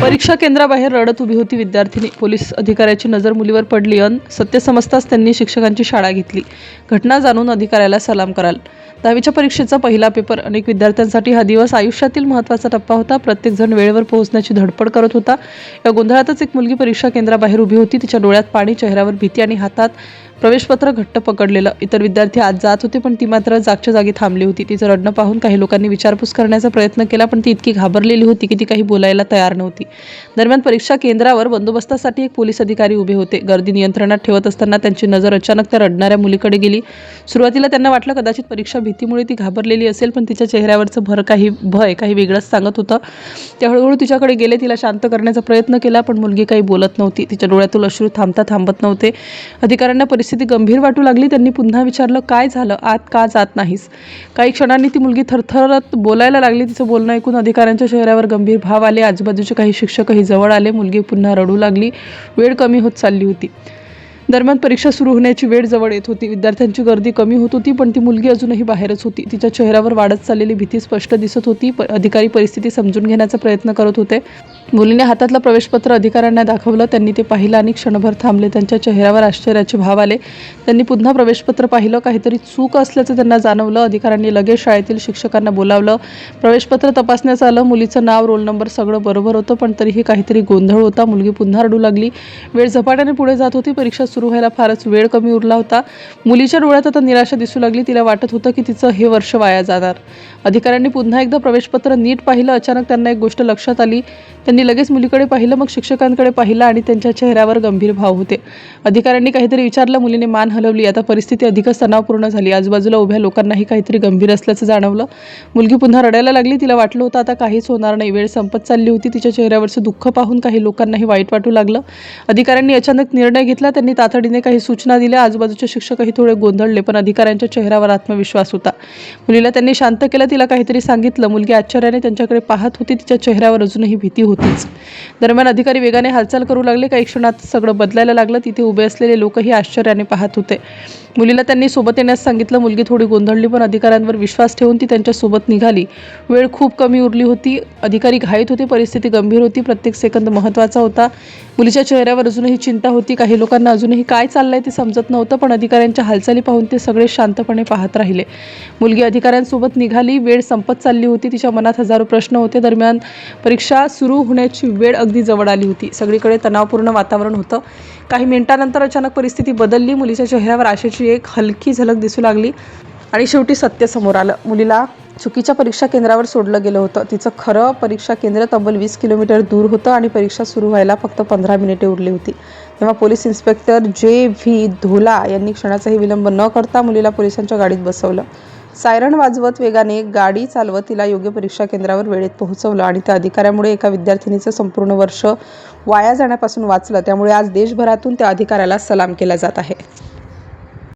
परीक्षा केंद्राबाहेर रडत उभी होती विद्यार्थिनी। पोलीस अधिकाऱ्याची नजर मुलीवर पडली अन सत्य समजताच त्यांनी शिक्षकांची शाळा घेतली। घटना जाणून अधिकाऱ्याला सलाम कराल। 10वीच्या परीक्षेचा पहिला पेपर अनेक विद्यार्थ्यांसाठी हा दिवस आयुष्यातील महत्त्वाचा टप्पा होता। प्रत्येक जण वेळेवर पोहोचण्याची धडपड करत होता। या गोंधळातच एक मुलगी परीक्षा केंद्राबाहेर उभी होती। तिच्या डोळ्यात पाणी, चेहऱ्यावर भीती आणि हातात प्रवेशपत्र घट्ट पकडलेलं। इतर विद्यार्थी आत जात होते पण ती मात्र जागच्या जागी थांबली होती। तिचं रडणं पाहून काही लोकांनी विचारपूस करण्याचा प्रयत्न केला पण ती इतकी घाबरलेली होती की ती काही बोलायला तयार नव्हती। दरम्यान परीक्षा केंद्रावर बंदोबस्तासाठी एक पोलीस अधिकारी उभे होते। गर्दी नियंत्रणात ठेवत असताना त्यांची नजर अचानक त्या रडणाऱ्या मुलीकडे गेली। सुरुवातीला त्यांना वाटलं कदाचित परीक्षा भीतीमुळे ती घाबरलेली असेल पण तिच्या चेहऱ्यावरचं भय काही वेगळंच सांगत होतं। ते हळूहळू तिच्याकडे गेले, तिला शांत करण्याचा प्रयत्न केला पण मुलगी काही बोलत नव्हती। तिच्या डोळ्यातून अश्रू थांबत नव्हते। अधिकाऱ्यांना परिस्थिती गंभीर वाटू लागली। त्यांनी पुन्हा विचारलं, काय झालं? आत का जात नाहीस? काही क्षणांनी ती मुलगी थरथरत बोलायला लागली। तिचं बोलणं ऐकून अधिकाऱ्यांच्या चेहऱ्यावर गंभीर भाव आले। आजूबाजूचे काही शिक्षकही जवळ आले। मुलगी पुन्हा रडू लागली। वेळ कमी होत चालली होती। दरम्यान परीक्षा सुरू होण्याची वेळ जवळ येत होती। विद्यार्थ्यांची गर्दी कमी होत होती पण ती मुलगी अजूनही बाहेरच होती। तिच्या चेहऱ्यावर वाढत चाललेली भीती स्पष्ट दिसत होती। अधिकारी परिस्थिती समजून घेण्याचा प्रयत्न करत होते। मुलीने हातातलं प्रवेशपत्र अधिकाऱ्यांना दाखवलं। त्यांनी ते पाहिलं आणि क्षणभर थांबले। त्यांच्या चेहऱ्यावर आश्चर्याचे भाव आले। त्यांनी पुन्हा प्रवेशपत्र पाहिलं। काहीतरी चूक असल्याचं त्यांना जाणवलं। अधिकाऱ्यांनी लगेच शाळेतील शिक्षकांना बोलावलं। प्रवेशपत्र तपासण्यात आलं। मुलीचं नाव, रोल नंबर सगळं बरोबर होतं पण तरीही काहीतरी गोंधळ होता। मुलगी पुन्हा रडू लागली। वेळ झपाट्याने पुढे जात होती। परीक्षा सुरू व्हायला फारच वेळ कमी उरला होता। मुलीच्या डोळ्यात आता निराशा दिसू लागली। तिला वाटत होतं की तिचं हे वर्ष वाया जाणार। अधिकाऱ्यांनी पुन्हा एकदा प्रवेशपत्र नीट पाहिलं। अचानक त्यांना एक गोष्ट लक्षात आली। त्यांनी लगेच मुलीकडे पाहिलं, मग शिक्षकांकडे पाहिलं आणि त्यांच्या चेहऱ्यावर गंभीर भाव होते। अधिकाऱ्यांनी काहीतरी विचारलं। मुलीने मान हलवली। आता परिस्थिती अधिकच तणावपूर्ण झाली। आजूबाजूला उभ्या लोकांनाही काहीतरी गंभीर असल्याचं जाणवलं। मुलगी पुन्हा रडायला लागली। तिला वाटलं होतं आता काहीच होणार नाही। वेळ संपत चालली होती। तिच्या चेहऱ्यावरचं दुःख पाहून काही लोकांनाही वाईट वाटू लागलं। अधिकाऱ्यांनी अचानक निर्णय घेतला। त्यांनी तातडीने काही सूचना दिल्या। आजूबाजूचे शिक्षकही थोडे गोंधळले पण अधिकाऱ्यांच्या चेहऱ्यावर आत्मविश्वास होता। मुलीला त्यांनी शांत केलं। तिला काहीतरी सांगितलं। मुलगी आश्चर्याने त्यांच्याकडे पाहत होती। तिच्या चेहऱ्यावर अजूनही भीती होतीच। दरम्यान अधिकारी वेगाने हालचाल करू लागले। काही क्षणात सगळं बदलायला लागलं। तिथे उभे असलेले लोकही आश्चर्याने पाहत होते। मुलीला त्यांनी सोबत येण्यास सांगितलं। मुलगी थोडी गोंधळली पण अधिकाऱ्यांवर विश्वास ठेवून ती त्यांच्या सोबत निघाली। वेळ खूप कमी उरली होती। अधिकारी घाईत होते। परिस्थिती गंभीर होती। प्रत्येक सेकंद महत्त्वाचा होता। मुलीच्या चेहऱ्यावर अजूनही चिंता होती। काही लोकांना अजूनही काय चाललंय ते समजत नव्हतं पण अधिकाऱ्यांच्या हालचाली पाहून ते सगळे शांतपणे पाहत राहिले। मुलगी अधिकाऱ्यांसोबत निघाली। वेळ संपत चालली होती। तिच्या मनात हजारो प्रश्न होते। दरम्यान परीक्षा सुरू होण्याची वेळ अगदी जवळ आली होती। सगळीकडे तणावपूर्ण वातावरण होतं। काही मिनिटांनंतर अचानक परिस्थिती बदलली। मुलीच्या चेहऱ्यावर आशेची एक हलकी झलक दिसू लागली आणि शेवटी सत्य समोर आलं। मुलीला चुकीच्या परीक्षा केंद्रावर सोडलं गेलं होतं। तिचं खरं परीक्षा केंद्र तब्बल 20 किलोमीटर दूर होतं आणि परीक्षा सुरू व्हायला फक्त 15 मिनिटे उरली होती। तेव्हा पोलीस इन्स्पेक्टर जे.व्ही. धोला यांनी क्षणाचाही विलंब न करता मुलीला पोलिसांच्या गाडीत बसवलं। सायरन वाजवत वेगाने गाडी चालवत तिला योग्य परीक्षा केंद्रावर वेळेत पोहोचवलं आणि त्या अधिकाऱ्यामुळे एका विद्यार्थिनीचं संपूर्ण वर्ष वाया जाण्यापासून वाचलं। त्यामुळे आज देशभरातून त्या अधिकाऱ्याला सलाम केला जात आहे।